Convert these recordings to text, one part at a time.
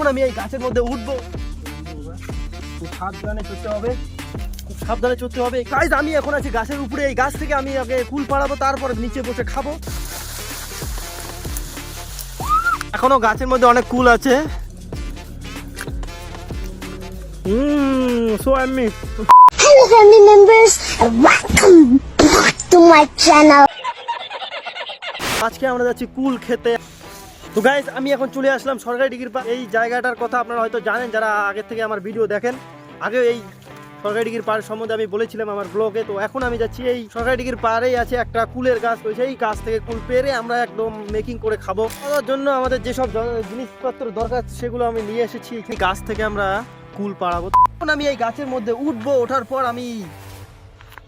এখন আমি এই গাছের মধ্যে উঠবো। খুব সাবধানে চলতে হবে, খুব সাবধানে চলতে হবে। গাইস আমি এখন আছি গাছের উপরে, এই গাছ থেকে আমি আগে কুল পাড়াবো, তারপর নিচে বসে খাবো। এখনো গাছের মধ্যে অনেক কুল আছে। So I mean, Hello family members and welcome back to my channel. আজকে আমরা যাচ্ছি কুল খেতে। তো গাইস আমি এখন চলে আসলাম সরকারি ডিগ্রির পাড়। এই জায়গাটার কথা আপনারা হয়তো জানেন যারা আগের থেকে আমার ভিডিও দেখেন। আগে এই সরকারি ডিগ্রির পাড় সম্বন্ধে আমি বলেছিলাম আমার ব্লগে। তো এখন আমি যাচ্ছি এই সরকারি ডিগ্রির পাড়েই আছে একটা কুলের গাছ, তো সেই গাছ থেকে কুল পেরে আমরা একদম মেকিং করে খাবো। তার জন্য আমাদের যেসব জিনিসপত্র দরকার সেগুলো আমি নিয়ে এসেছি। এই গাছ থেকে আমরা কুল পাড়াবো। এখন আমি এই গাছের মধ্যে উঠবো, ওঠার পর আমি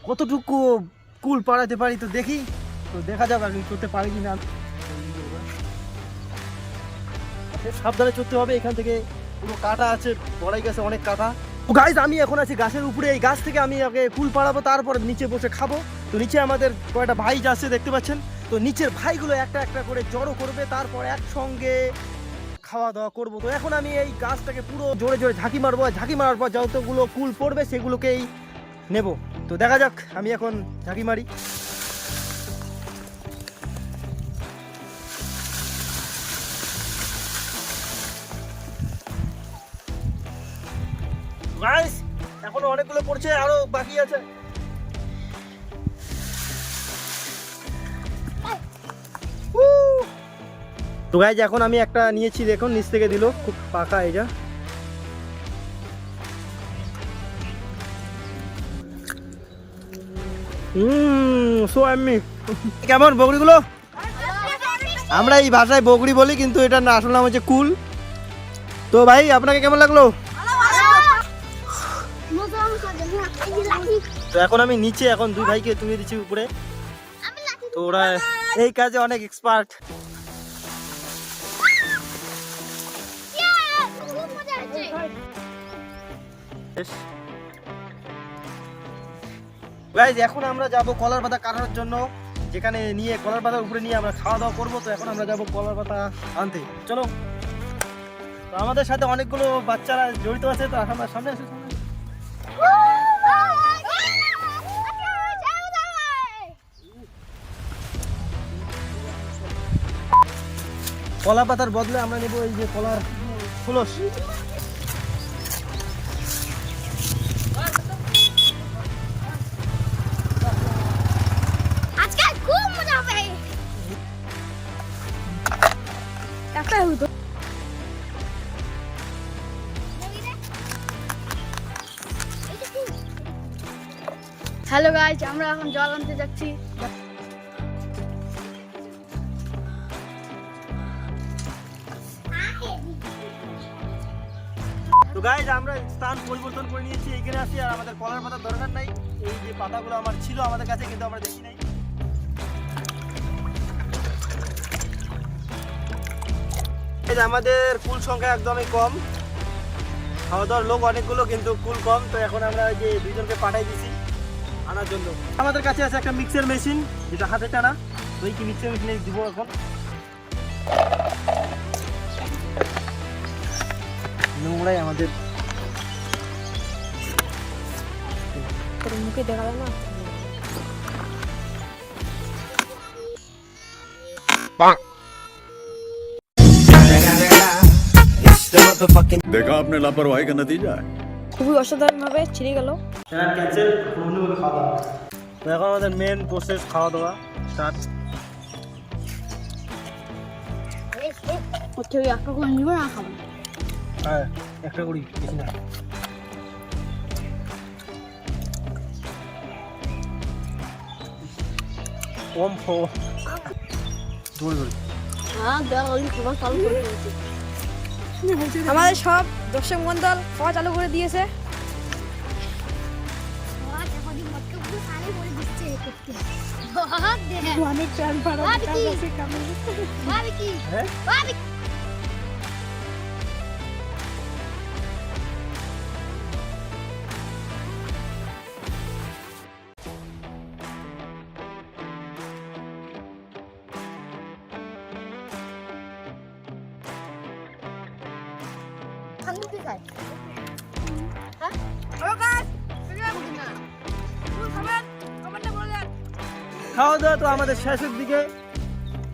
কতটুকু কুল পাড়াতে পারি তো দেখি, তো দেখা যাক আমি করতে পারি কি না। সাবধানে চলতে হবে, এখান থেকে পুরো কাটা আছে, বড়াই গেছে অনেক কাটা। গাইস আমি এখন আছি গাছের উপরে, এই গাছ থেকে আমি আগে কুল পাড়াবো, তারপর নিচে বসে খাবো। তো নিচে আমাদের কয়েকটা ভাই যাচ্ছে দেখতে পাচ্ছেন। তো নিচের ভাইগুলো একটা একটা করে জড়ো করবে, তারপর একসঙ্গে খাওয়া দাওয়া করবো। তো এখন আমি এই গাছটাকে পুরো জোরে জোরে ঝাঁকি মারবো, আর ঝাঁকি মারার পর যতগুলো কুল পড়বে সেগুলোকেই নেব। তো দেখা যাক, আমি এখন ঝাঁকি মারি। গাইস এখনো অনেকগুলো পড়ছে, আরো বাকি আছে। তো গাইস এখন আমি একটা নিয়েছি, দেখুন নিচ থেকে দিল, খুব পাকা এই যা। সো আমি কেমন বগড়িগুলো? আমরা এই ভাষায় বগড়ি বলি, কিন্তু এটা না আসল নাম হচ্ছে কুল। তো ভাই আপনাকে কেমন লাগলো? তো এখন আমি নিচে, এখন দুই ভাইকে তুলে দিচ্ছি উপরে। তো ওরা এই কাজে অনেক এক্সপার্ট। গাইস এখন আমরা যাব কলার পাতা কাটার জন্য, যেখানে নিয়ে কলার পাতার উপরে নিয়ে আমরা খাওয়া দাওয়া করবো। তো এখন আমরা যাব কলার পাতা আনতে, চলো। তো আমাদের সাথে অনেকগুলো বাচ্চারা জড়িত আছে, তো আমরা সামনে আসি। কলা পাতার বদলে আমরা নেব এই যে কলার খোলস। আজকে খুব মজা হবে। একটা হলো হ্যালো গাইস, আমরা এখন জল আনতে যাচ্ছি। তো গাইস আমরা স্থান পরিবর্তন করে নিয়েছি, এখানে আসি। আর আমাদের কলার পাতার দরকার নাই, এই যে পাতাগুলো আমার ছিল আমাদের কাছে, কিন্তু আমরা দেখি নাই। আমাদের কুল সংখ্যা একদমই কম, খাওয়া দাওয়ার লোক অনেকগুলো কিন্তু কুল কম। তো এখন আমরা ওই যে দুজনকে পাঠাই দিছি আনার জন্য। আমাদের কাছে আছে একটা মিক্সার মেশিন, যেটা হাতে টানা। তো এই কি মিক্সার মেশিনে দিব এখন। নোংরাই আমাদের মুখে দেখা যায় না। देखा आपने लापरवाही का नतीजा है। খুবই অসাধারণ ভাবে ছিঁড়ে গেল। ক্যান্সেল, অন্যভাবে খাওয়া দাওয়া। তো এখন আমাদের মেন প্রসেস খাওয়া দাওয়া স্টার্ট। ওকে ওই একটা করে নিব না, খাবো। হ্যাঁ একটা করি, বেশি না। কম ফো দূর দূর। হ্যাঁ দেওয়া হলি তোমার চালু করে দিয়েছি। আমাদের সব দর্শক মন্ডল খাওয়া চালু করে দিয়েছে। অনেক চাল পাড়া শান্তি খায় হ্যাঁ হ্যালো গাইস খাওয়া দাওয়া তো আমাদের শেষের দিকে,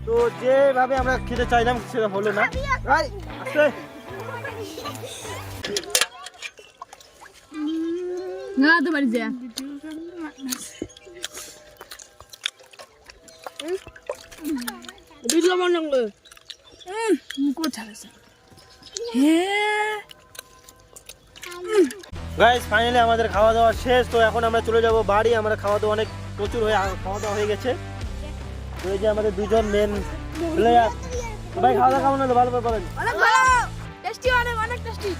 তো যেভাবে আমরা খেতে চাইলাম সেটা হলো না। ভাই আস্তে। না তো বাড়ি যা ভিডিও বানাবো মুকো ছাড়াছে গাইস ফাইনালি আমাদের খাওয়া দাওয়া শেষ, তো এখন আমরা চলে যাব বাড়ি। আমরা খাওয়া দাওয়া অনেক প্রচুর খাওয়া দাওয়া হয়ে গেছে। তো এই যে আমাদের দুজন মেন প্লেয়ার, ভাই খাওয়া দাওয়া কেমন হলো ভালো করে বলেন। অনেক ভালো টেস্টি অনেক টেস্টি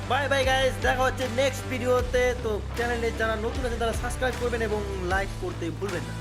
বাই বাই গাইস, দেখা হচ্ছে নেক্সট ভিডিওতে। তো চ্যানেলে যারা নতুন আছে তারা সাবস্ক্রাইব করবেন এবং লাইক করতে ভুলবেন না।